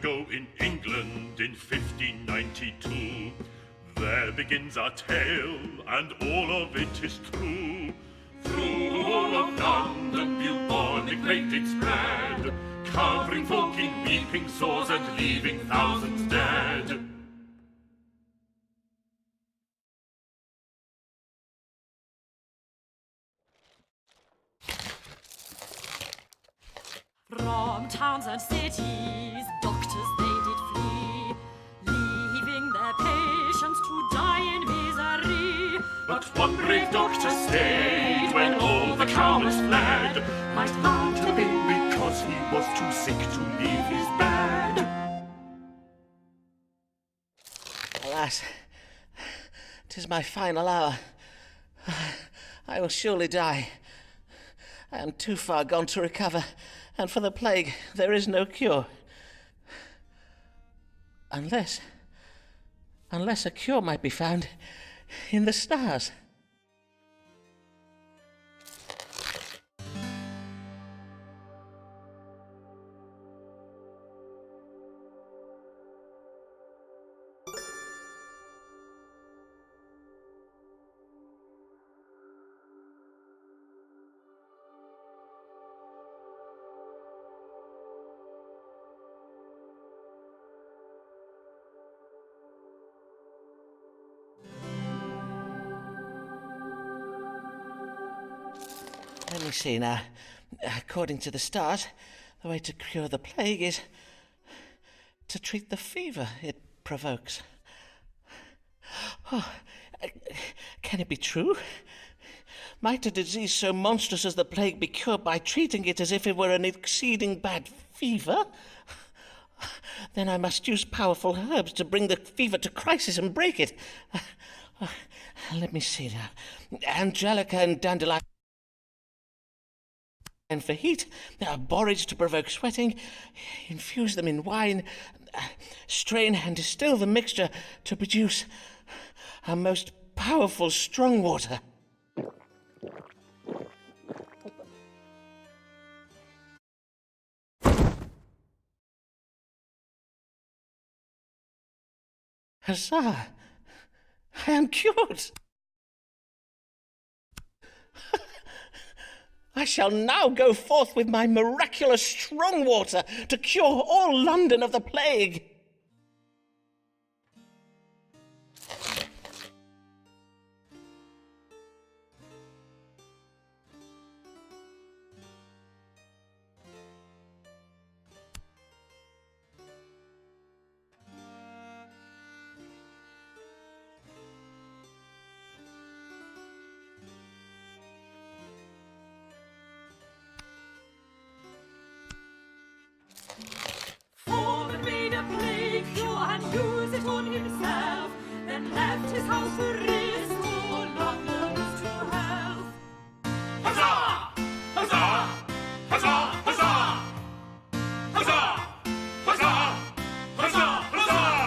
ago in England in 1592. There begins our tale, and all of it is true. Through all of London, bubonic plague did spread, covering folk in weeping sores and leaving thousands dead. From towns and cities, doctors they did flee, leaving their patients to die in misery. But one brave doctor stayed when all the cowards fled, might not have been because he was too sick to leave his bed. Alas, 'tis my final hour. I will surely die. I am too far gone to recover, and for the plague there is no cure. Unless a cure might be found in the stars. Let me see now. According to the stars, the way to cure the plague is to treat the fever it provokes. Oh, can it be true? Might a disease so monstrous as the plague be cured by treating it as if it were an exceeding bad fever? Then I must use powerful herbs to bring the fever to crisis and break it. Let me see now. Angelica and dandelion. And for heat, borage to provoke sweating, infuse them in wine, strain and distill the mixture to produce a most powerful strong water. Huzzah! I am cured! I shall now go forth with my miraculous strong water to cure all London of the plague. Foreman made a plague cure and used it on himself, then left his house to restore Londoners to health. Huzzah! Huzzah! Huzzah! Huzzah! Huzzah! Huzzah! Huzzah! Huzzah!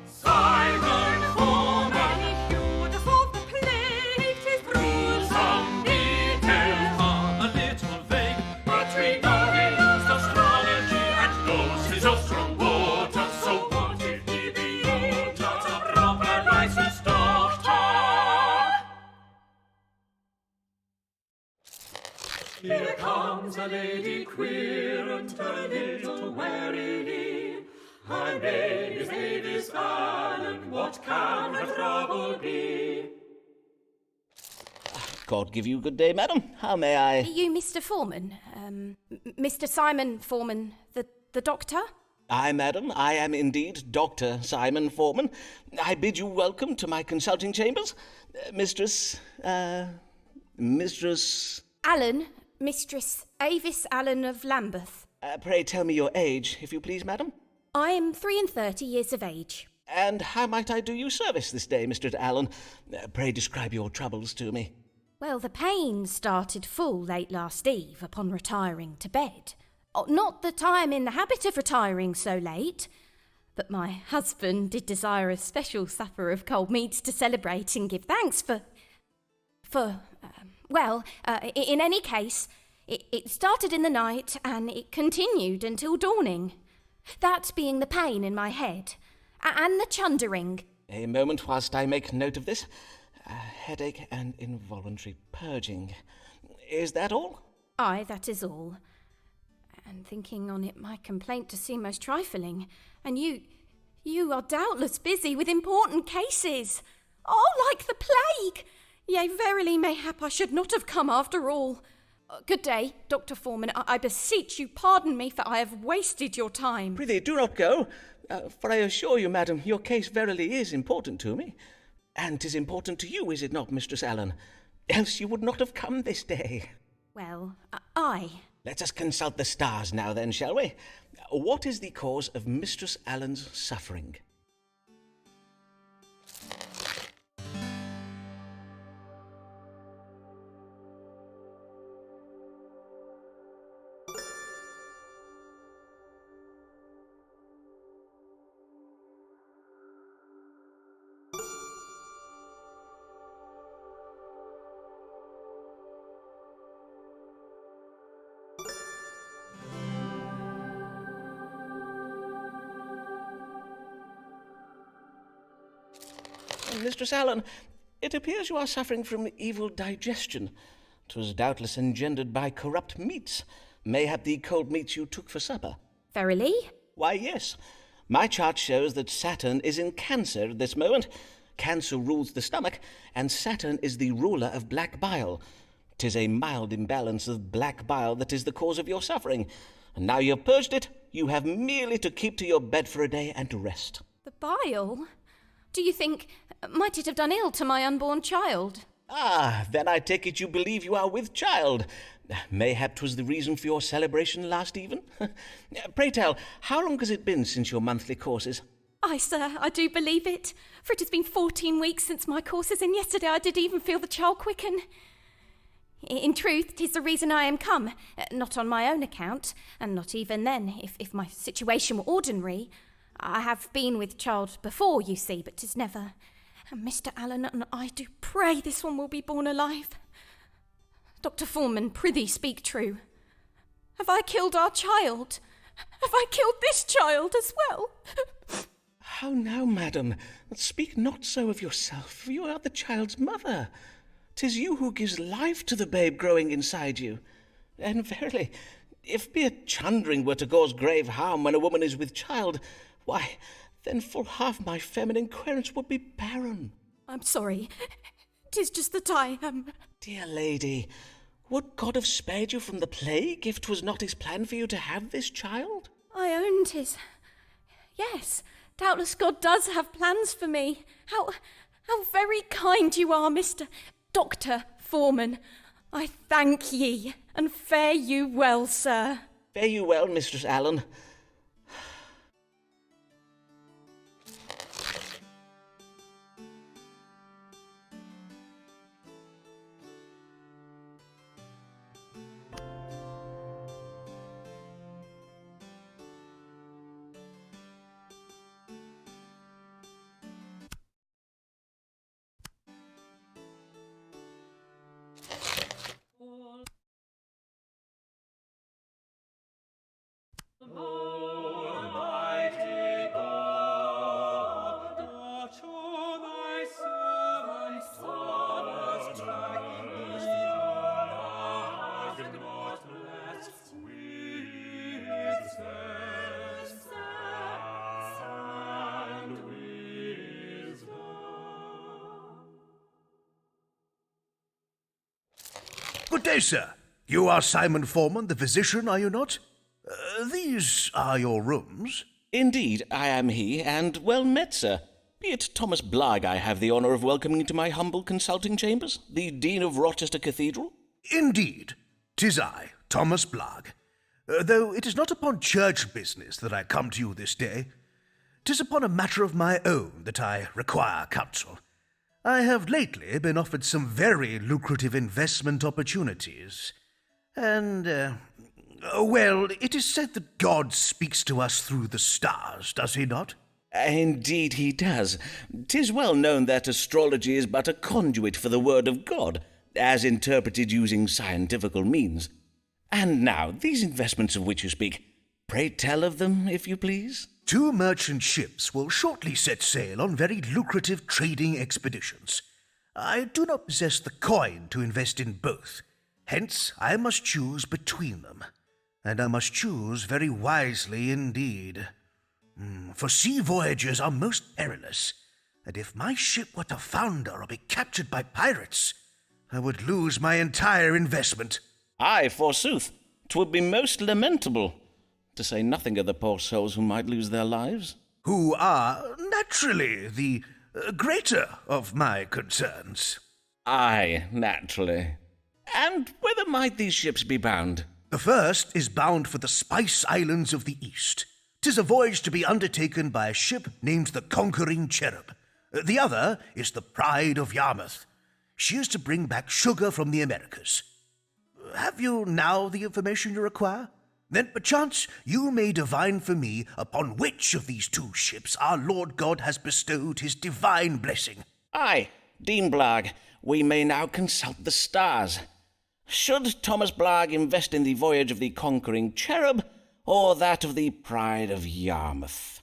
Simon Foreman, he cured us of the plague, 'tis proved Some details are a little vague, but we know he used astrology and knows his own strong water. So what if he be not a proper licensed doctor? Here comes a lady queer and a little warily. Her name is Avis Allen. What can her trouble be? God give you good day, madam. How may I? Are you Mr. Foreman? Mr. Simon Foreman, the doctor? Aye, madam, I am indeed Dr. Simon Foreman. I bid you welcome to my consulting chambers. Mistress... Allen, Mistress Avis Allen of Lambeth. Pray tell me your age, if you please, madam. I am 33 years of age. And how might I do you service this day, Mistress Allen? Pray describe your troubles to me. Well, the pain started full late last eve upon retiring to bed. Not that I am in the habit of retiring so late, but my husband did desire a special supper of cold meats to celebrate and give thanks in any case, it started in the night and it continued until dawning. That being the pain in my head, and the chundering. A moment whilst I make note of this. Headache and involuntary purging. Is that all? Aye, that is all. And thinking on it, my complaint does seem most trifling, and you are doubtless busy with important cases. Oh, like the plague! Yea, verily, mayhap I should not have come after all. Good day, Dr. Foreman. I beseech you pardon me, for I have wasted your time. Prithee, do not go, for I assure you, madam, your case verily is important to me. And 'tis important to you, is it not, Mistress Allen? Else you would not have come this day. Well, aye. Let us consult the stars now then, shall we? What is the cause of Mistress Allen's suffering? Mistress Allen, it appears you are suffering from evil digestion. 'Twas doubtless engendered by corrupt meats. Mayhap the cold meats you took for supper. Verily? Why, yes. My chart shows that Saturn is in Cancer at this moment. Cancer rules the stomach, and Saturn is the ruler of black bile. 'Tis a mild imbalance of black bile that is the cause of your suffering. And now you have purged it, you have merely to keep to your bed for a day and to rest. The bile? Do you think, might it have done ill to my unborn child? Ah, then I take it you believe you are with child. Mayhap 'twas the reason for your celebration last even. Pray tell, how long has it been since your monthly courses? Aye, sir, I do believe it. For it has been 14 weeks since my courses, and yesterday I did even feel the child quicken. In truth, 'tis the reason I am come, not on my own account, and not even then, if my situation were ordinary. I have been with child before, you see, but 'tis never. And Mr. Allen, and I do pray this one will be born alive. Dr. Foreman, prithee speak true. Have I killed our child? Have I killed this child as well? How now, madam? Speak not so of yourself, for you are the child's mother. 'Tis you who gives life to the babe growing inside you. And verily, if mere chundering were to cause grave harm when a woman is with child, why, then full half my feminine querence would be barren. I'm sorry. 'Tis just that I am... Dear lady, would God have spared you from the plague if 'twas not his plan for you to have this child? I own 'tis... Yes, doubtless God does have plans for me. How very kind you are, Mr. Dr. Foreman. I thank ye, and fare you well, sir. Fare you well, Mistress Allen. Almighty God, that show thy servant servants righteous and not blessed with sense and wisdom. Good day, sir. You are Simon Foreman, the physician, are you not? These are your rooms. Indeed, I am he, and well met, sir. Be it Thomas Blagg I have the honour of welcoming to my humble consulting chambers, the Dean of Rochester Cathedral? Indeed, 'tis I, Thomas Blagg. Though it is not upon church business that I come to you this day. 'Tis upon a matter of my own that I require counsel. I have lately been offered some very lucrative investment opportunities, and, well, it is said that God speaks to us through the stars, does he not? Indeed he does. 'Tis well known that astrology is but a conduit for the word of God, as interpreted using scientifical means. And now, these investments of which you speak, Pray tell of them, if you please. 2 merchant ships will shortly set sail on very lucrative trading expeditions. I do not possess the coin to invest in both. Hence, I must choose between them. And I must choose very wisely indeed. For sea voyages are most perilous, and if my ship were to founder or be captured by pirates, I would lose my entire investment. Aye, forsooth, 'twould be most lamentable, to say nothing of the poor souls who might lose their lives. Who are, naturally, the greater of my concerns. Aye, naturally. And whither might these ships be bound? The first is bound for the Spice Islands of the East. 'Tis a voyage to be undertaken by a ship named the Conquering Cherub. The other is the Pride of Yarmouth. She is to bring back sugar from the Americas. Have you now the information you require? Then perchance you may divine for me upon which of these 2 ships our Lord God has bestowed his divine blessing. Aye, Dean Blagg, we may now consult the stars. Should Thomas Blagg invest in the voyage of the Conquering Cherub, or that of the Pride of Yarmouth?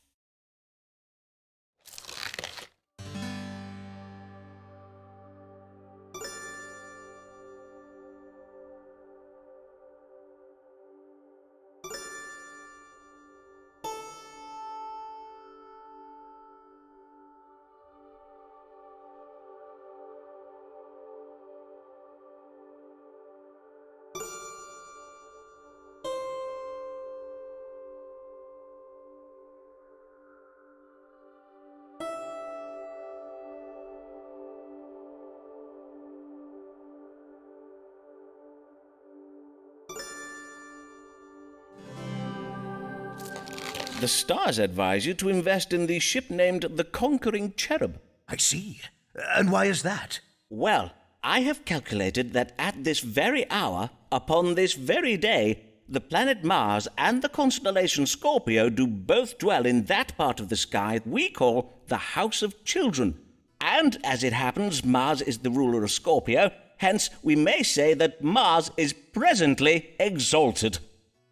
The stars advise you to invest in the ship named the Conquering Cherub. I see. And why is that? Well, I have calculated that at this very hour, upon this very day, the planet Mars and the constellation Scorpio do both dwell in that part of the sky we call the House of Children. And, as it happens, Mars is the ruler of Scorpio, hence we may say that Mars is presently exalted.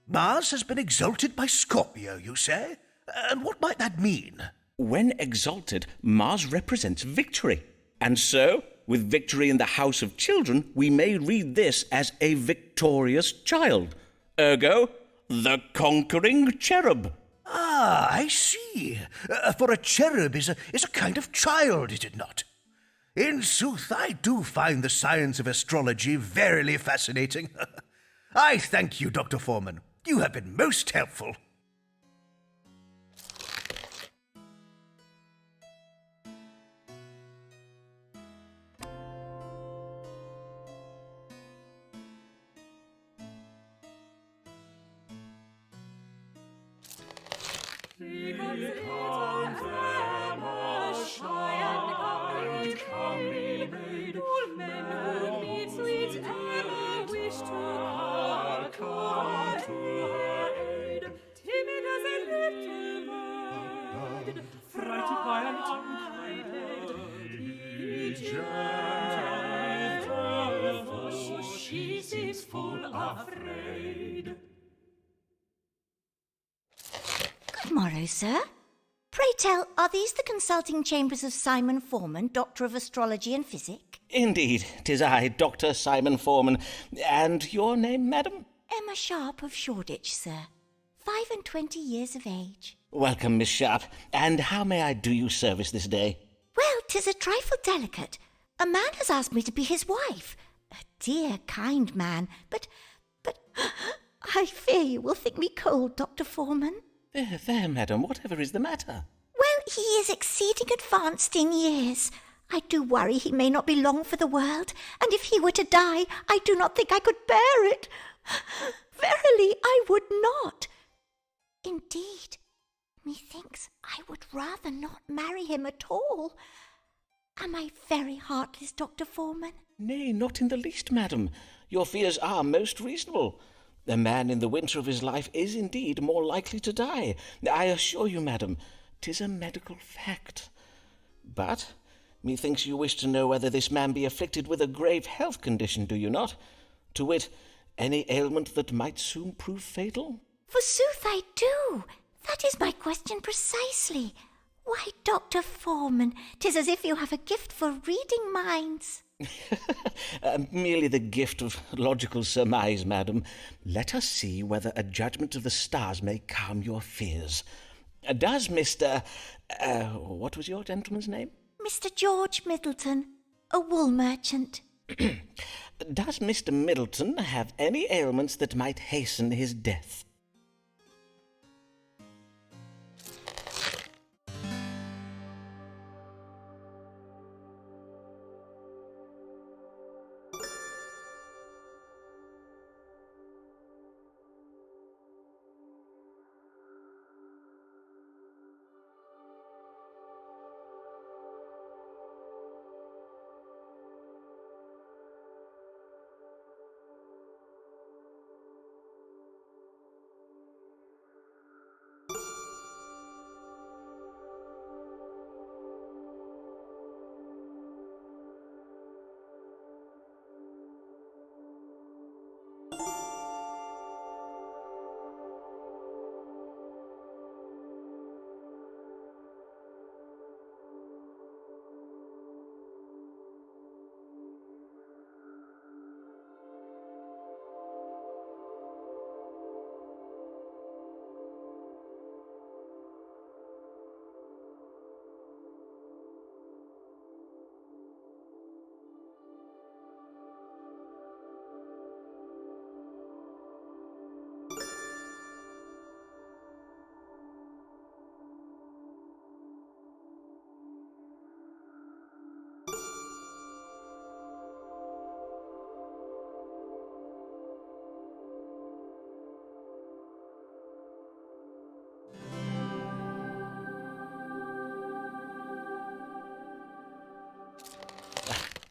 Mars has been exalted by Scorpio, you say? And what might that mean? When exalted, Mars represents victory. And so, with victory in the House of Children, we may read this as a victorious child. Ergo, the Conquering Cherub. Ah, I see. For a cherub is a kind of child, is it not? In sooth, I do find the science of astrology verily fascinating. I thank you, Dr. Foreman. You have been most helpful. Here comes Emma, shy and comely maid. All men who meet sweet Emma wish to come to her aid. Timid as a little bird, frighted by an unkind maid, be gentle, for she seems full afraid. Good morrow, sir. Pray tell, are these the consulting chambers of Simon Foreman, Doctor of Astrology and Physic? Indeed, 'tis I, Dr. Simon Foreman. And your name, madam? Emma Sharp of Shoreditch, sir. 25 years of age. Welcome, Miss Sharp. And how may I do you service this day? Well, 'tis a trifle delicate. A man has asked me to be his wife. A dear, kind man, but I fear you will think me cold, Dr. Foreman. There, madam, whatever is the matter? Well, he is exceeding advanced in years. I do worry he may not be long for the world, and if he were to die, I do not think I could bear it. Verily, I would not. Indeed, methinks I would rather not marry him at all. Am I very heartless, Dr. Foreman? Nay, not in the least, madam. Your fears are most reasonable. A man in the winter of his life is indeed more likely to die. I assure you, madam, 'tis a medical fact. But methinks you wish to know whether this man be afflicted with a grave health condition, do you not? To wit, any ailment that might soon prove fatal? Forsooth I do. That is my question precisely. Why, Dr. Foreman, 'tis as if you have a gift for reading minds. Merely the gift of logical surmise, madam. Let us see whether a judgment of the stars may calm your fears. Does Mr. What was your gentleman's name? Mr. George Middleton, a wool merchant. Does Mr. Middleton have any ailments that might hasten his death?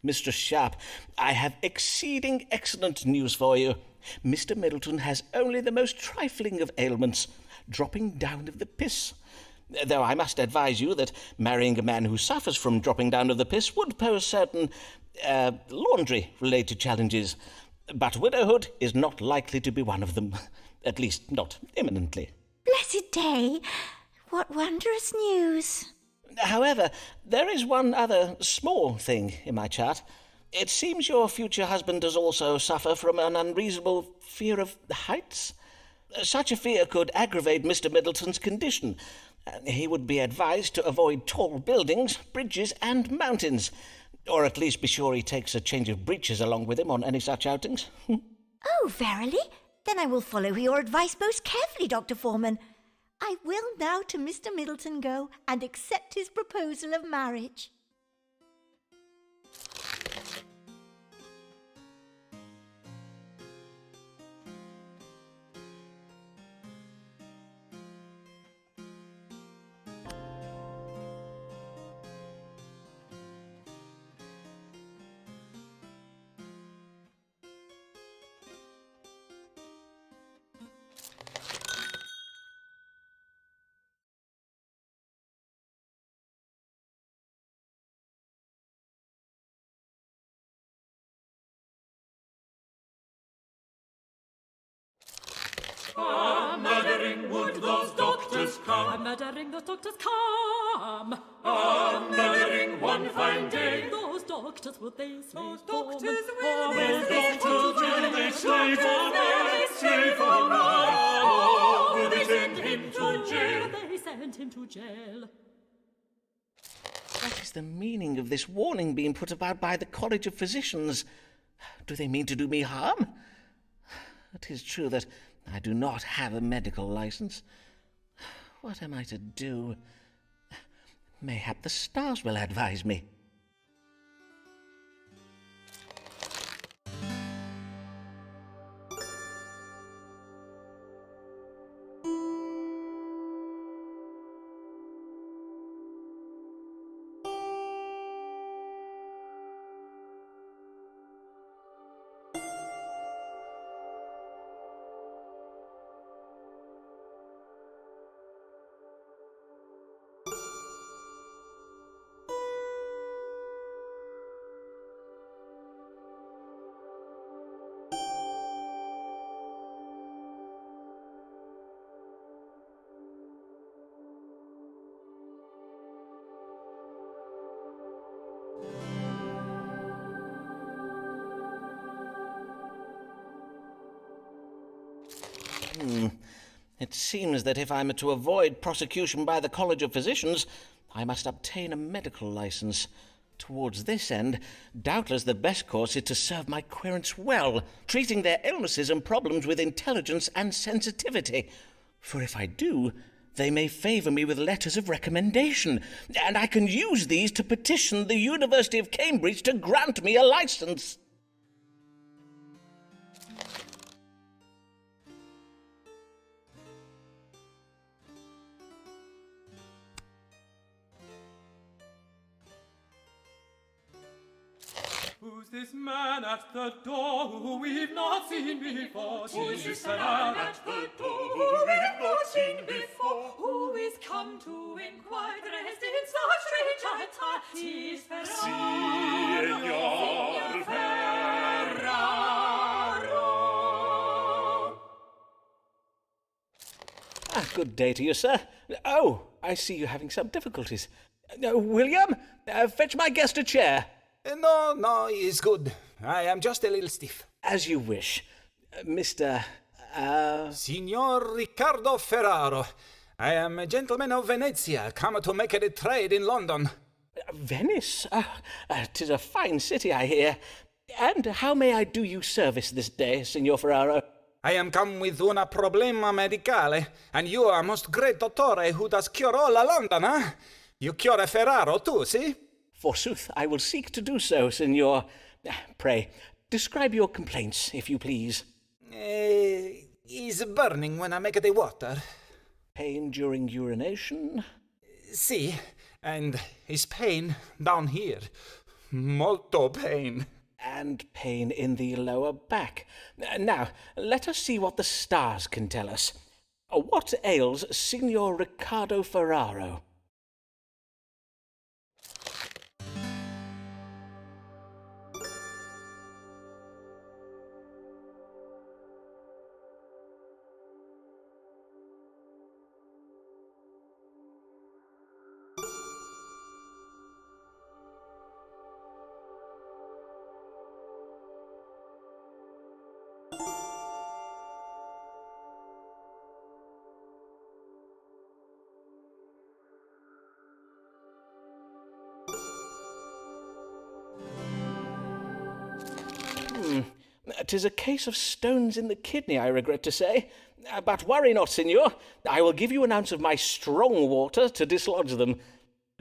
Mr. Sharp, I have exceeding excellent news for you. Mr. Middleton has only the most trifling of ailments, dropping down of the piss. Though I must advise you that marrying a man who suffers from dropping down of the piss would pose certain laundry-related challenges. But widowhood is not likely to be one of them, at least not imminently. Blessed day! What wondrous news! However, there is one other small thing in my chart. It seems your future husband does also suffer from an unreasonable fear of heights. Such a fear could aggravate Mr. Middleton's condition. He would be advised to avoid tall buildings, bridges, and mountains, or at least be sure he takes a change of breeches along with him on any such outings. Oh, verily? Then I will follow your advice most carefully, Dr. Foreman. I will now to Mr. Middleton go and accept his proposal of marriage. Murdering would those doctors come. Murdering those doctors come. Murdering one fine day. Those doctors would they slave those doctors will they slave on earth, slave on earth. Oh, will they send him to jail? They send him to jail. What is the meaning of this warning being put about by the College of Physicians? Do they mean to do me harm? It is true that I do not have a medical license. What am I to do? Mayhap the stars will advise me. It seems that if I am to avoid prosecution by the College of Physicians, I must obtain a medical license. Towards this end, doubtless the best course is to serve my querents well, treating their illnesses and problems with intelligence and sensitivity. For if I do, they may favour me with letters of recommendation, and I can use these to petition the University of Cambridge to grant me a license. Who's this man at the door who we've not seen before? Who's this man at the door who we've not seen before? Who is come to inquire dressed in so strange attire? 'Tis Signor Ferraro. Good day to you, sir. Oh, I see you're having some difficulties. William, fetch my guest a chair. No, it's good. I am just a little stiff. As you wish. Mr. Signor Riccardo Ferraro. I am a gentleman of Venezia, come to make a trade in London. Venice? 'Tis a fine city, I hear. And how may I do you service this day, Signor Ferraro? I am come with una problema medicale, and you are most great dottore who does cure all London, eh? You cure Ferraro too, see? Forsooth, I will seek to do so, Signor. Pray, describe your complaints, if you please. Is burning when I make the water. Pain during urination? See, and is pain down here. Molto pain. And pain in the lower back. Now, let us see what the stars can tell us. What ails Signor Riccardo Ferraro? "'Tis a case of stones in the kidney, I regret to say. But worry not, Signor. I will give you an ounce of my strong water to dislodge them.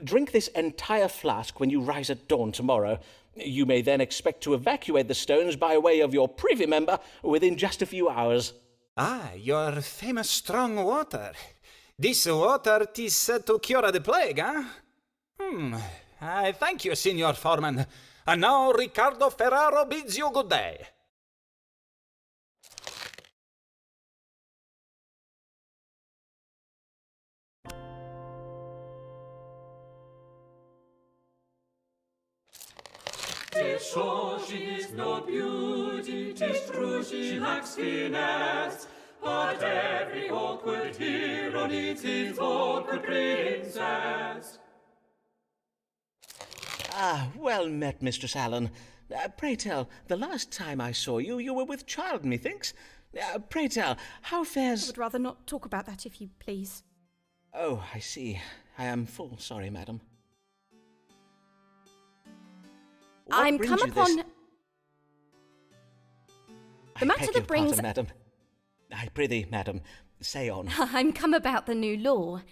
Drink this entire flask when you rise at dawn tomorrow. You may then expect to evacuate the stones by way of your privy member within just a few hours." Ah, your famous strong water. This water 'tis said to cure the plague, eh? I thank you, Signor Foreman. And now Riccardo Ferraro bids you good day. "'Tis sure she's no beauty, 'tis true she lacks finesse, but every awkward hero needs his awkward princess." Well met, Mistress Allen. Pray tell, the last time I saw you, you were with child, methinks. Pray tell, how fares... I would rather not talk about that, if you please. Oh, I see. I am full sorry, madam. I'm come upon... The matter that brings... Pardon, madam. I prithee, madam, say on. I'm come about the new law.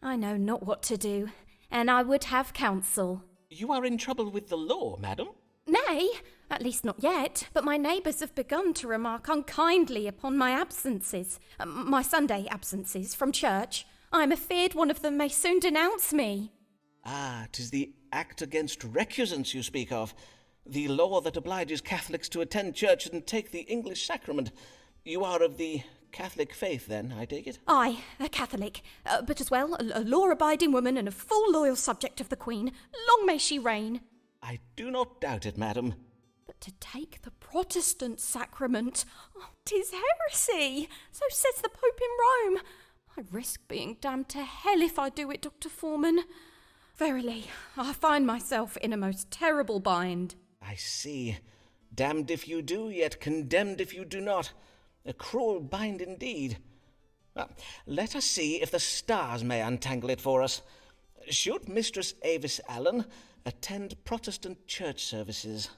I know not what to do, and I would have counsel. You are in trouble with the law, madam? Nay, at least not yet, but my neighbours have begun to remark unkindly upon my absences, my Sunday absences from church. I am afeard one of them may soon denounce me. 'Tis the Act Against Recusants you speak of, the law that obliges Catholics to attend church and take the English sacrament. You are of the Catholic faith, then, I take it? I, a Catholic, but as well a law-abiding woman and a full loyal subject of the Queen. Long may she reign. I do not doubt it, madam. But to take the Protestant sacrament, 'tis heresy. So says the Pope in Rome. I risk being damned to hell if I do it, Dr. Foreman. Verily, I find myself in a most terrible bind. I see. Damned if you do, yet condemned if you do not. A cruel bind indeed. Well, let us see if the stars may untangle it for us. Should Mistress Avis Allen attend Protestant church services?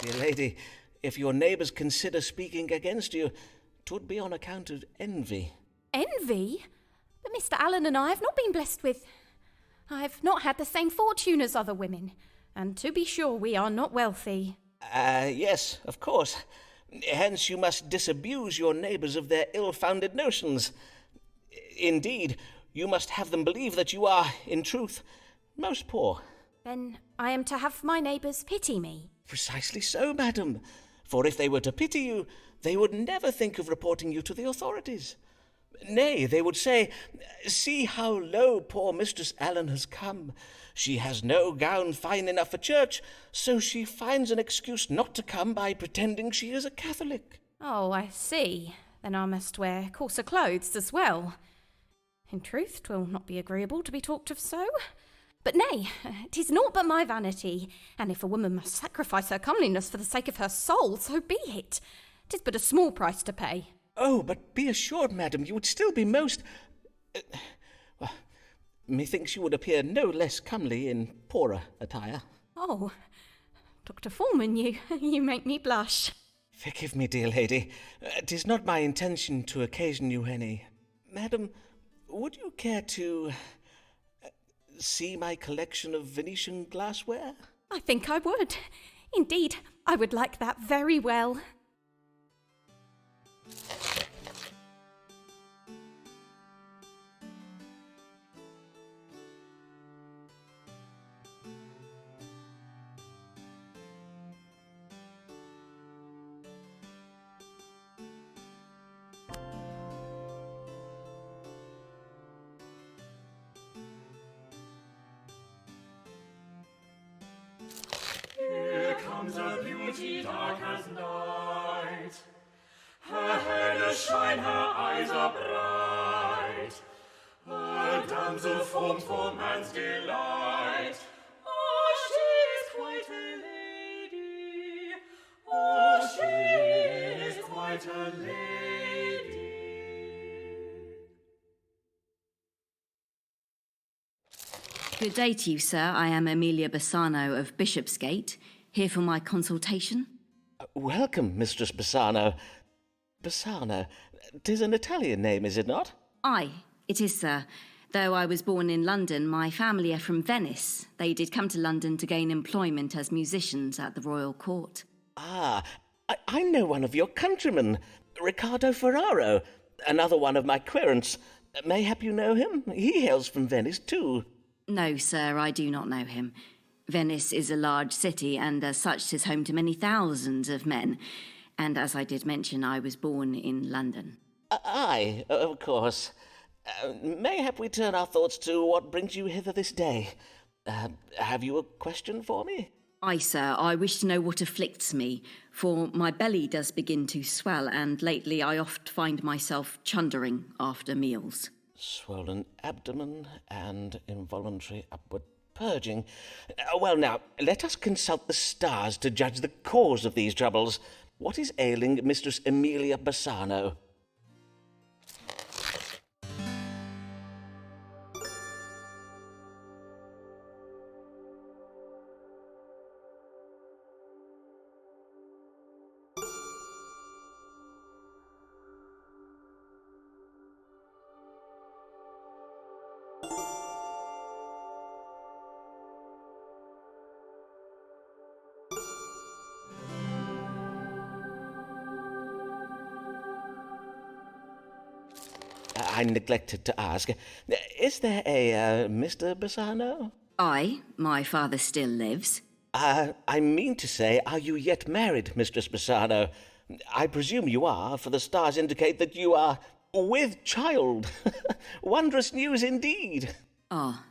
Dear lady, if your neighbours consider speaking against you, 'twould be on account of envy. Envy? But Mr. Allen and I have not been blessed with... I've not had the same fortune as other women, and to be sure we are not wealthy. Yes, of course. Hence you must disabuse your neighbours of their ill-founded notions. Indeed, you must have them believe that you are, in truth, most poor. Then I am to have my neighbours pity me. Precisely so, madam. For if they were to pity you, they would never think of reporting you to the authorities. Nay, they would say, "See how low poor Mistress Allen has come. She has no gown fine enough for church, so she finds an excuse not to come by pretending she is a Catholic." Oh, I see. Then I must wear coarser clothes as well. In truth, 'twill not be agreeable to be talked of so. But nay, 'tis naught but my vanity, and if a woman must sacrifice her comeliness for the sake of her soul, so be it. 'Tis but a small price to pay. Oh, but be assured, madam, you would still be most... well, methinks you would appear no less comely in poorer attire. Oh, Dr. Foreman, you make me blush. Forgive me, dear lady. 'Tis not my intention to occasion you any... Madam, would you care to... see my collection of Venetian glassware? I think I would. Indeed, I would like that very well. Here comes a beauty dark as night. Her hair does shine, her eyes are bright. A damsel formed for man's delight. Oh, she is quite a lady. Oh, she is quite a lady. Good day to you, sir. I am Amelia Bassano of Bishopsgate, here for my consultation. Welcome, Mistress Bassano. Bassano, 'tis an Italian name, is it not? Aye, it is, sir. Though I was born in London, my family are from Venice. They did come to London to gain employment as musicians at the royal court. Ah, I know one of your countrymen, Riccardo Ferraro, another one of my querents. Mayhap you know him? He hails from Venice, too. No, sir, I do not know him. Venice is a large city, and as such 'tis home to many thousands of men. And as I did mention, I was born in London. Aye, of course. Mayhap we turn our thoughts to what brings you hither this day. Have you a question for me? Aye, sir, I wish to know what afflicts me, for my belly does begin to swell, and lately I oft find myself chundering after meals. Swollen abdomen and involuntary upward purging. Well, now, let us consult the stars to judge the cause of these troubles. What is ailing Mistress Amelia Bassano? I neglected to ask. Is there a Mr. Bassano? My father still lives. I mean to say, are you yet married, Mistress Bassano? I presume you are, for the stars indicate that you are with child. Wondrous news indeed. Ah,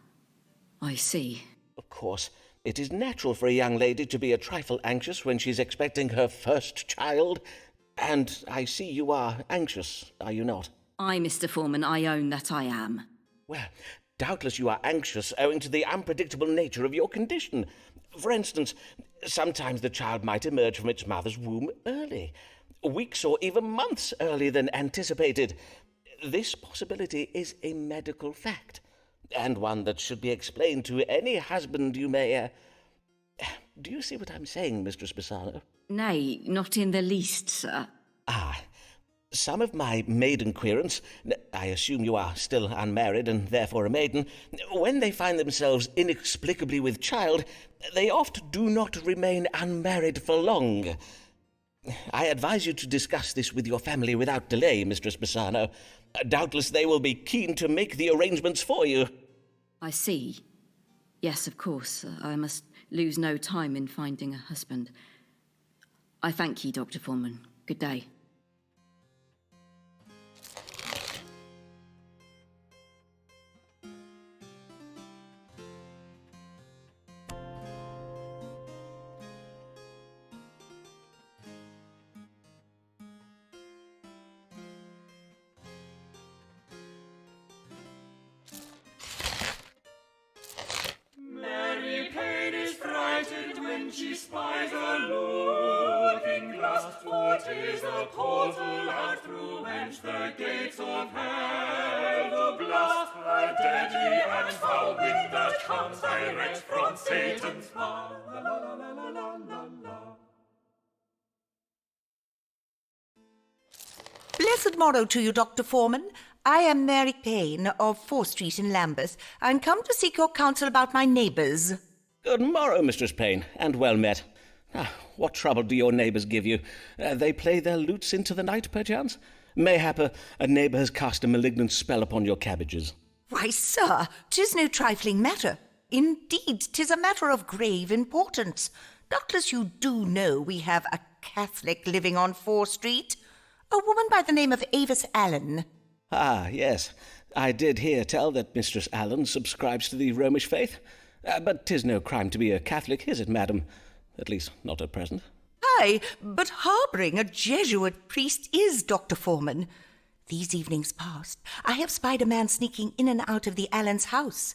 I see. Of course, it is natural for a young lady to be a trifle anxious when she's expecting her first child. And I see you are anxious, are you not? Mr. Foreman, I own that I am. Well, doubtless you are anxious owing to the unpredictable nature of your condition. For instance, sometimes the child might emerge from its mother's womb early, weeks or even months earlier than anticipated. This possibility is a medical fact, and one that should be explained to any husband you may... Do you see what I'm saying, Mistress Bassano? Nay, not in the least, sir. Some of my maiden querents, I assume you are still unmarried and therefore a maiden, when they find themselves inexplicably with child, they oft do not remain unmarried for long. I advise you to discuss this with your family without delay, Mistress Bassano. Doubtless they will be keen to make the arrangements for you. I see. Yes, of course. I must lose no time in finding a husband. I thank you, Dr. Foreman. Good day. Mary Payne is frightened when she spies a looking glass, for 'tis a portal out through whence the gates of hell do blast. A deadly and foul wind that comes direct from Satan's power. La, la, la, la, la, la, la. Blessed morrow to you, Dr. Foreman. I am Mary Payne of 4th Street in Lambeth, and come to seek your counsel about my neighbours. Good morrow, Mistress Payne, and well met. What trouble do your neighbours give you? They play their lutes into the night, perchance? Mayhap a neighbour has cast a malignant spell upon your cabbages. Why, sir, 'tis no trifling matter. Indeed, 'tis a matter of grave importance. Doubtless you do know we have a Catholic living on 4th Street, a woman by the name of Avis Allen. Yes. I did hear tell that Mistress Allen subscribes to the Romish faith. But 'tis no crime to be a Catholic, is it, madam? At least, not at present. Aye, but harbouring a Jesuit priest is, Dr. Foreman. These evenings past, I have spied a man sneaking in and out of the Allens' house.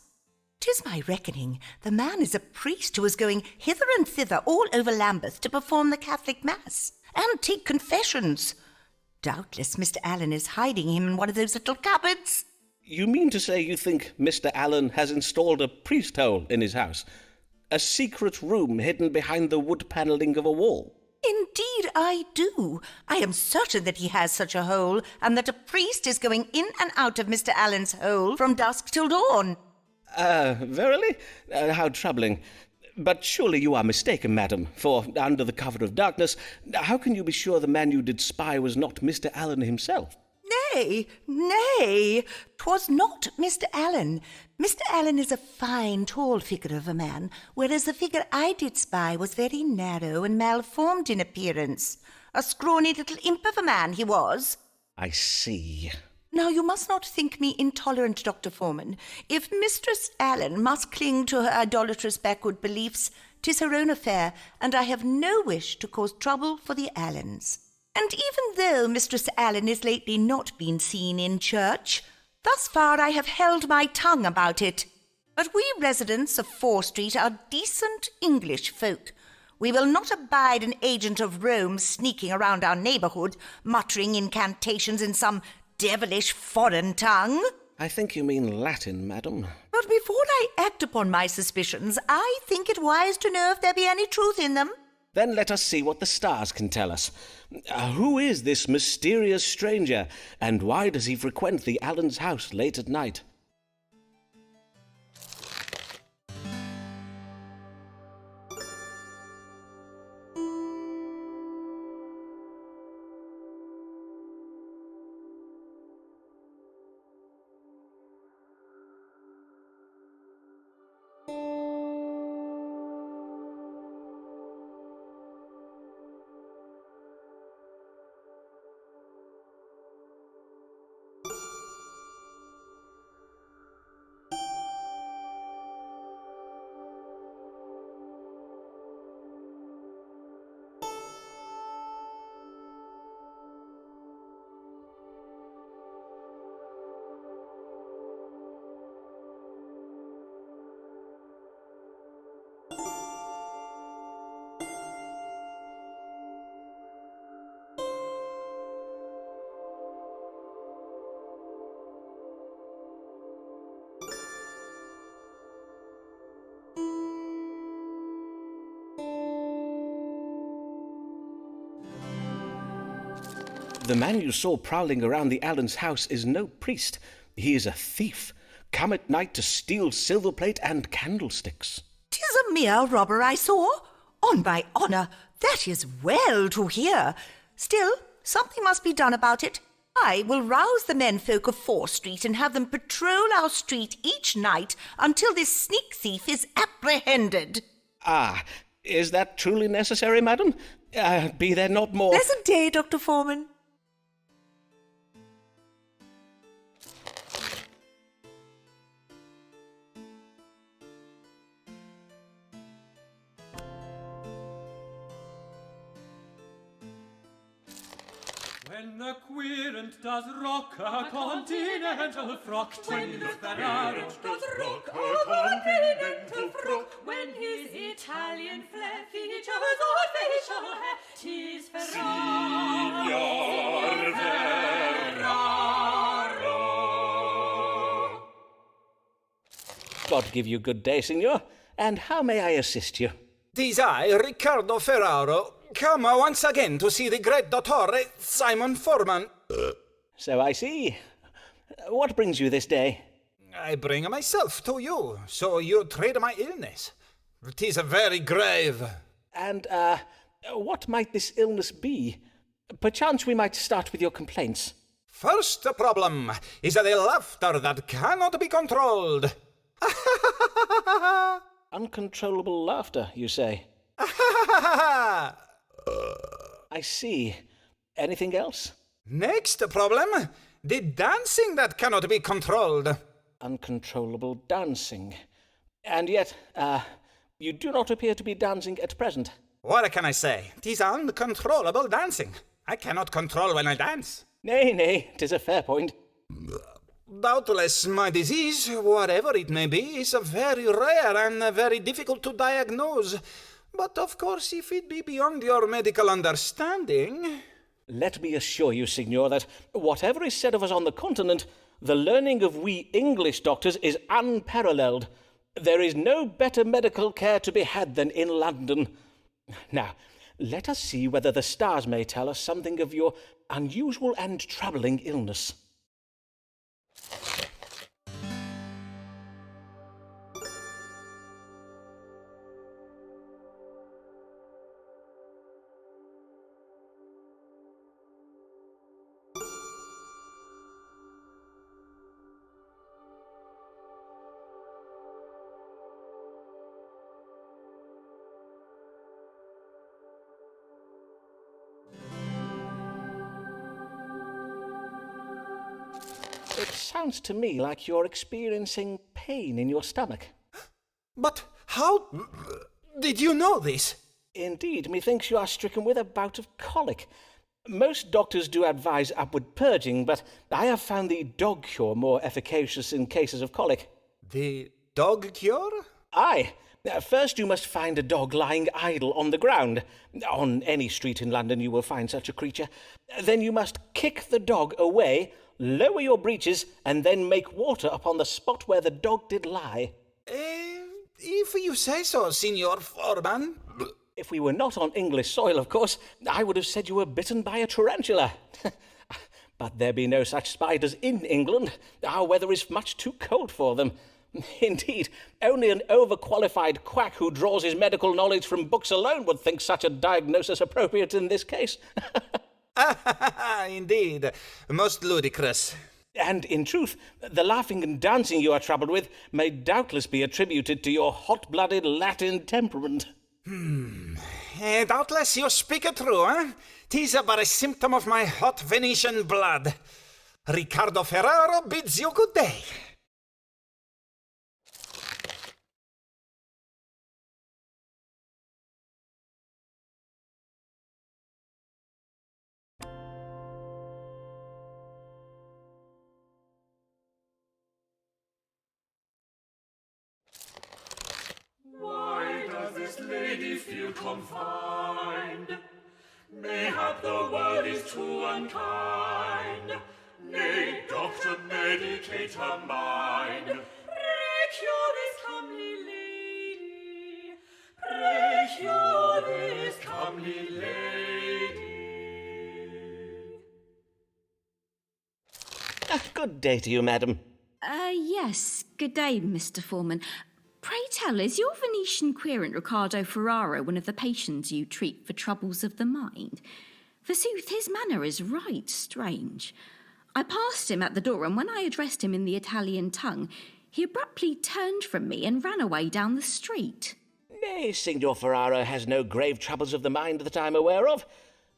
'Tis my reckoning the man is a priest who is going hither and thither all over Lambeth to perform the Catholic Mass and take confessions. Doubtless Mr. Allen is hiding him in one of those little cupboards. You mean to say you think Mr. Allen has installed a priest hole in his house? A secret room hidden behind the wood panelling of a wall? Indeed I do. I am certain that he has such a hole, and that a priest is going in and out of Mr. Allen's hole from dusk till dawn. Verily? How troubling. But surely you are mistaken, madam, for under the cover of darkness, how can you be sure the man you did spy was not Mr. Allen himself? Nay, 'twas not Mr. Allen. Mr. Allen is a fine, tall figure of a man, whereas the figure I did spy was very narrow and malformed in appearance. A scrawny little imp of a man he was. I see. Now, you must not think me intolerant, Dr. Foreman. If Mistress Allen must cling to her idolatrous backward beliefs, 'tis her own affair, and I have no wish to cause trouble for the Allens. And even though Mistress Allen has lately not been seen in church, thus far I have held my tongue about it. But we residents of 4th Street are decent English folk. We will not abide an agent of Rome sneaking around our neighbourhood, muttering incantations in some devilish foreign tongue. I think you mean Latin, madam. But before I act upon my suspicions, I think it wise to know if there be any truth in them. Then let us see what the stars can tell us. Who is this mysterious stranger, and why does he frequent the Allen's house late at night? The man you saw prowling around the Allen's house is no priest. He is a thief, come at night to steal silver plate and candlesticks. 'Tis a mere robber I saw. On my honour, that is well to hear. Still, something must be done about it. I will rouse the menfolk of Fore Street and have them patrol our street each night until this sneak thief is apprehended. Ah, is that truly necessary, madam? Be there not more... Pleasant day, Dr. Foreman. When the querent does rock a continental frock, when the Ferraro does rock a continental frock, when his Italian flair features or facial hair, 'tis Ferraro. Signor Ferraro. God give you good day, signor. And how may I assist you? 'Tis I, Riccardo Ferraro, come once again to see the great dottore, Simon Foreman. So I see. What brings you this day? I bring myself to you, so you treat my illness. 'Tis very grave. And, what might this illness be? Perchance we might start with your complaints. First problem is the laughter that cannot be controlled. Uncontrollable laughter, you say? I see. Anything else? Next problem, the dancing that cannot be controlled. Uncontrollable dancing. And yet, you do not appear to be dancing at present. What can I say? 'Tis uncontrollable dancing. I cannot control when I dance. Nay, 'tis a fair point. Doubtless my disease, whatever it may be, is very rare and very difficult to diagnose. But of course, if it be beyond your medical understanding... Let me assure you, signor, that whatever is said of us on the continent, the learning of we English doctors is unparalleled. There is no better medical care to be had than in London. Now, let us see whether the stars may tell us something of your unusual and troubling illness. It sounds to me like you're experiencing pain in your stomach. But how did you know this? Indeed, methinks you are stricken with a bout of colic. Most doctors do advise upward purging, but I have found the dog cure more efficacious in cases of colic. The dog cure? Aye, First, you must find a dog lying idle on the ground. On any street in London you will find such a creature. Then you must kick the dog away, lower your breeches, and then make water upon the spot where the dog did lie. If you say so, Signor Foreman. If we were not on English soil, of course, I would have said you were bitten by a tarantula. But there be no such spiders in England. Our weather is much too cold for them. Indeed, only an overqualified quack who draws his medical knowledge from books alone would think such a diagnosis appropriate in this case. Indeed, most ludicrous. And in truth, the laughing and dancing you are troubled with may doubtless be attributed to your hot-blooded Latin temperament. Doubtless you speak it true, eh? 'Tis but a symptom of my hot Venetian blood. Riccardo Ferraro bids you good day. Why does this lady feel confined? Mayhap the world is too unkind. Nay, doctor, medicate her mind. Pray cure this comely lady. Pray cure this comely lady. Good day to you, madam. Yes. Good day, Mr. Foreman. Pray tell, is your Venetian querent Riccardo Ferraro one of the patients you treat for troubles of the mind? Forsooth, his manner is right strange. I passed him at the door, and when I addressed him in the Italian tongue, he abruptly turned from me and ran away down the street. Nay, Signor Ferraro has no grave troubles of the mind that I'm aware of.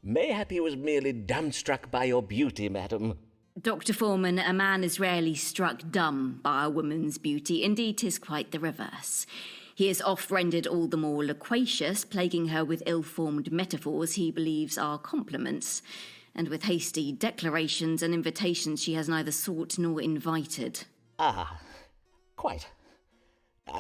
Mayhap he was merely dumbstruck by your beauty, madam. Dr. Foreman, a man is rarely struck dumb by a woman's beauty. Indeed, 'tis quite the reverse. He is oft rendered all the more loquacious, plaguing her with ill-formed metaphors he believes are compliments, and with hasty declarations and invitations she has neither sought nor invited. Ah, quite.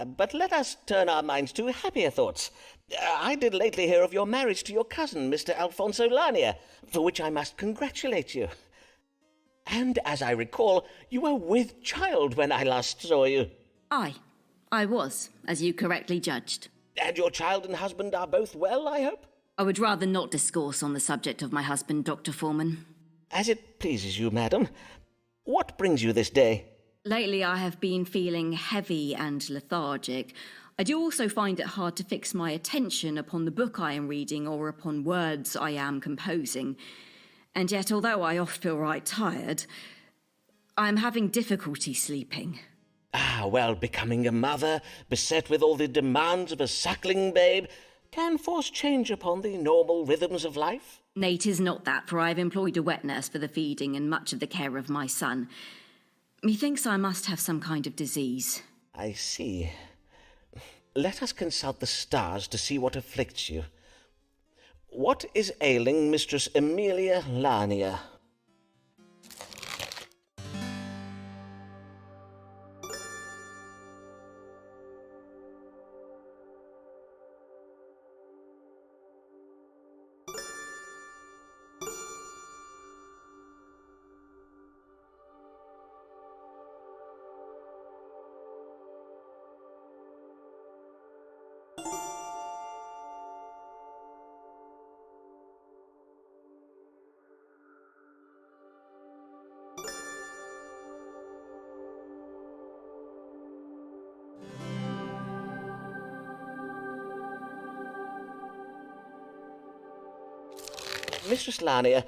But let us turn our minds to happier thoughts. I did lately hear of your marriage to your cousin, Mr. Alfonso Lania, for which I must congratulate you. And as I recall, you were with child when I last saw you. Aye, I was, as you correctly judged. And your child and husband are both well, I hope? I would rather not discourse on the subject of my husband, Dr. Foreman. As it pleases you, madam. What brings you this day? Lately I have been feeling heavy and lethargic. I do also find it hard to fix my attention upon the book I am reading or upon words I am composing. And yet, although I oft feel right tired, I am having difficulty sleeping. Ah, well, becoming a mother, beset with all the demands of a suckling babe, can force change upon the normal rhythms of life. Nay, 'tis not that, for I have employed a wet nurse for the feeding and much of the care of my son. Methinks I must have some kind of disease. I see. Let us consult the stars to see what afflicts you. What is ailing Mistress Emilia Lania? Mistress Lania,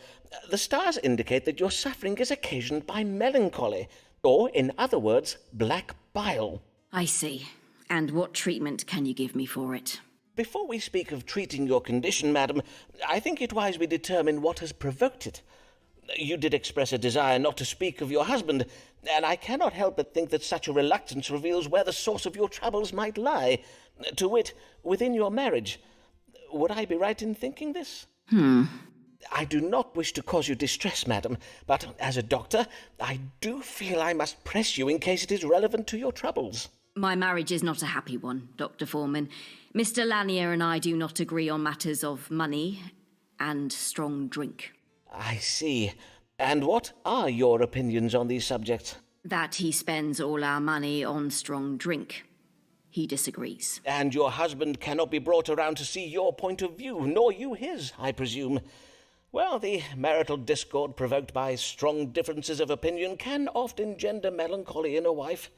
the stars indicate that your suffering is occasioned by melancholy, or, in other words, black bile. I see. And what treatment can you give me for it? Before we speak of treating your condition, madam, I think it wise we determine what has provoked it. You did express a desire not to speak of your husband, and I cannot help but think that such a reluctance reveals where the source of your troubles might lie, to wit, within your marriage. Would I be right in thinking this? I do not wish to cause you distress, madam, but as a doctor, I do feel I must press you in case it is relevant to your troubles. My marriage is not a happy one, Dr. Foreman. Mr. Lanier and I do not agree on matters of money and strong drink. I see. And what are your opinions on these subjects? That he spends all our money on strong drink. He disagrees. And your husband cannot be brought around to see your point of view, nor you his, I presume. Well, the marital discord provoked by strong differences of opinion can oft engender melancholy in a wife.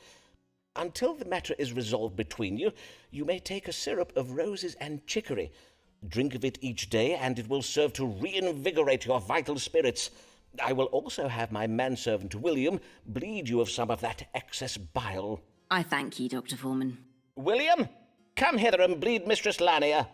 Until the matter is resolved between you, you may take a syrup of roses and chicory. Drink of it each day, and it will serve to reinvigorate your vital spirits. I will also have my manservant William bleed you of some of that excess bile. I thank ye, Dr. Foreman. William, come hither and bleed Mistress Lanier.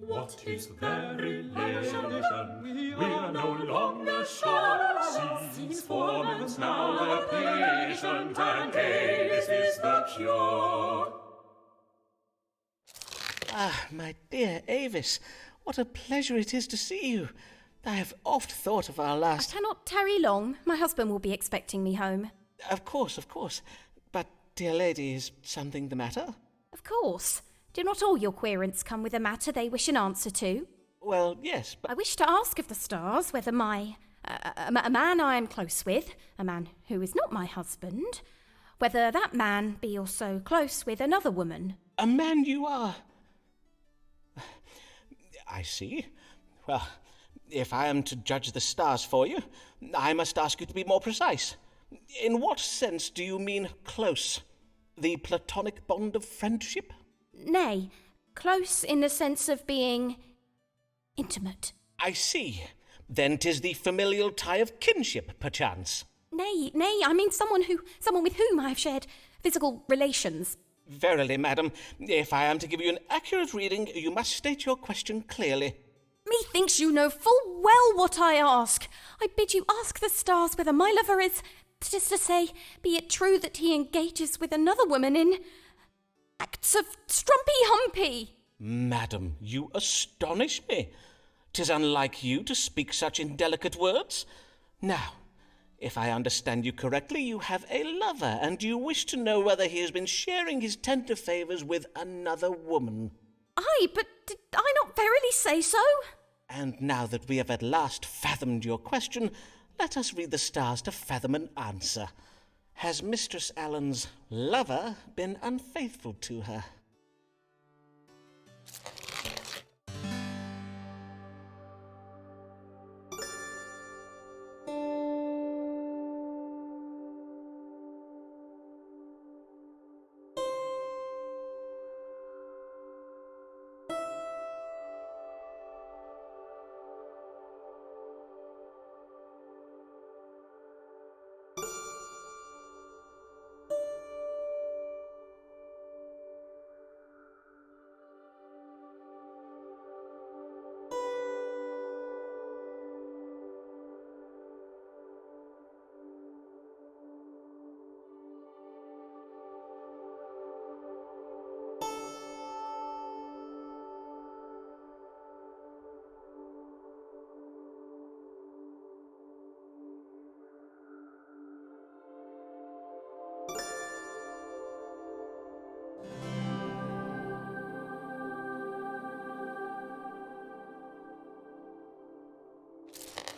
What is variation? We are no longer sure. Seems Foreman's now the patient, and Avis is the cure. Ah, my dear Avis, what a pleasure it is to see you. I have oft thought of our last... I cannot tarry long. My husband will be expecting me home. Of course. But, dear lady, is something the matter? Of course. Do not all your querents come with a matter they wish an answer to? Well, yes, but... I wish to ask of the stars whether a man I am close with, a man who is not my husband, whether that man be also close with another woman. A man you are... I see. Well, if I am to judge the stars for you, I must ask you to be more precise. In what sense do you mean close? The platonic bond of friendship? Nay, close in the sense of being intimate. I see. Then 'tis the familial tie of kinship, perchance. Nay, I mean someone with whom I have shared physical relations. Verily, madam, if I am to give you an accurate reading, you must state your question clearly. Methinks you know full well what I ask. I bid you ask the stars whether my lover is, that is to say, be it true that he engages with another woman in acts of strumpy-humpy. Madam, you astonish me. 'Tis unlike you to speak such indelicate words. Now, if I understand you correctly, you have a lover, and you wish to know whether he has been sharing his tender favours with another woman. Aye, but did I not verily say so? And now that we have at last fathomed your question, let us read the stars to fathom an answer. Has Mistress Allen's lover been unfaithful to her?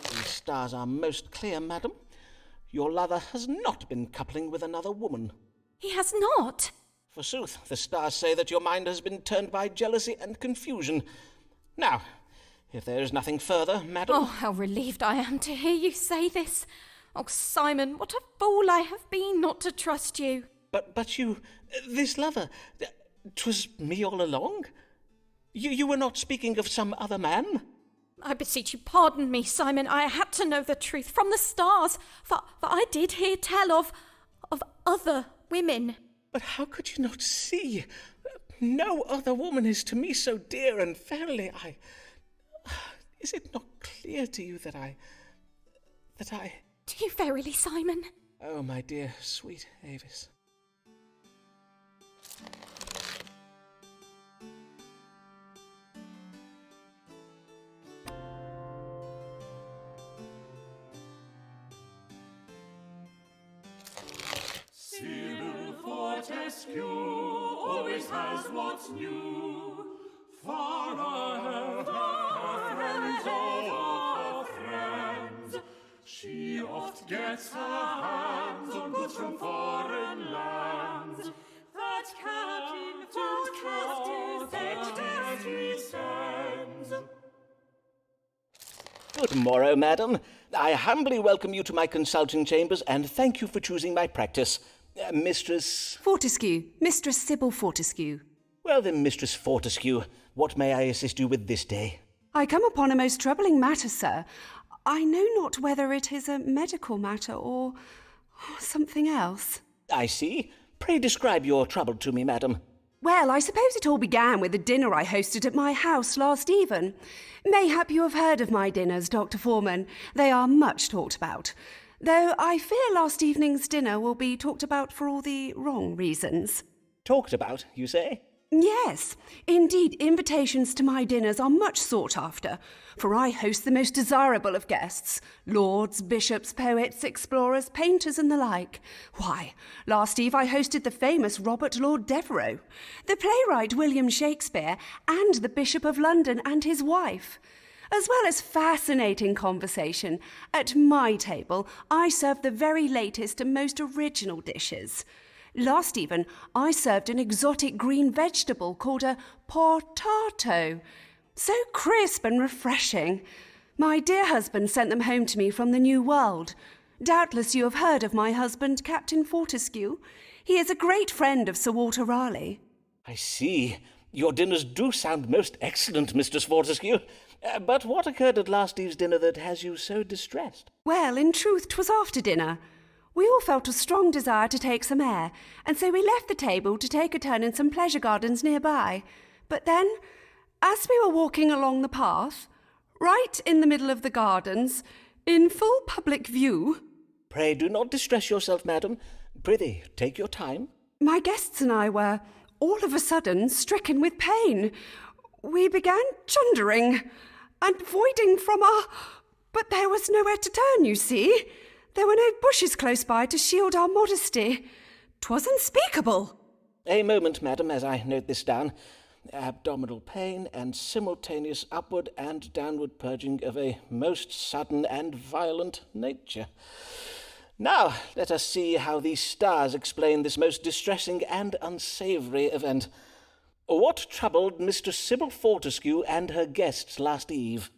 The stars are most clear, madam. Your lover has not been coupling with another woman. He has not. Forsooth, the stars say that your mind has been turned by jealousy and confusion. Now, if there is nothing further, madam... Oh, how relieved I am to hear you say this. Oh, Simon, what a fool I have been not to trust you. But you... this lover... 'twas me all along? You were not speaking of some other man? I beseech you, pardon me, Simon. I had to know the truth from the stars, for I did hear tell of other women. But how could you not see? No other woman is to me so dear, and verily is it not clear to you that I... Do you verily, Simon? Oh, my dear, sweet Avis. Sybil Fortescue always has what's new. Far ahead of friends of her friends. She oft gets her hands on goods from foreign lands. That Captain Fortescue sends. Good morrow, madam. I humbly welcome you to my consulting chambers, and thank you for choosing my practice. Mistress... Fortescue. Mistress Sybil Fortescue. Well then, Mistress Fortescue, what may I assist you with this day? I come upon a most troubling matter, sir. I know not whether it is a medical matter or something else. I see. Pray describe your trouble to me, madam. Well, I suppose it all began with a dinner I hosted at my house last even. Mayhap you have heard of my dinners, Dr. Foreman. They are much talked about. Though I fear last evening's dinner will be talked about for all the wrong reasons. Talked about, you say? Yes, indeed, invitations to my dinners are much sought after, for I host the most desirable of guests, lords, bishops, poets, explorers, painters, and the like. Why, last eve I hosted the famous Robert Lord Devereux, the playwright William Shakespeare, and the Bishop of London and his wife. As well as fascinating conversation, at my table I serve the very latest and most original dishes. Last even, I served an exotic green vegetable called a potato. So crisp and refreshing. My dear husband sent them home to me from the New World. Doubtless you have heard of my husband, Captain Fortescue. He is a great friend of Sir Walter Raleigh. I see. Your dinners do sound most excellent, Mistress Fortescue. But what occurred at last eve's dinner that has you so distressed? Well, in truth, 'twas after dinner. We all felt a strong desire to take some air, and so we left the table to take a turn in some pleasure gardens nearby. But then, as we were walking along the path, right in the middle of the gardens, in full public view... Pray do not distress yourself, madam. Prithee, take your time. My guests and I were, all of a sudden, stricken with pain. We began chundering and voiding from our... But there was nowhere to turn, you see. There were no bushes close by to shield our modesty. 'Twas unspeakable. A moment, madam, as I note this down. Abdominal pain and simultaneous upward and downward purging of a most sudden and violent nature. Now, let us see how these stars explain this most distressing and unsavoury event. What troubled Mistress Sybil Fortescue and her guests last eve?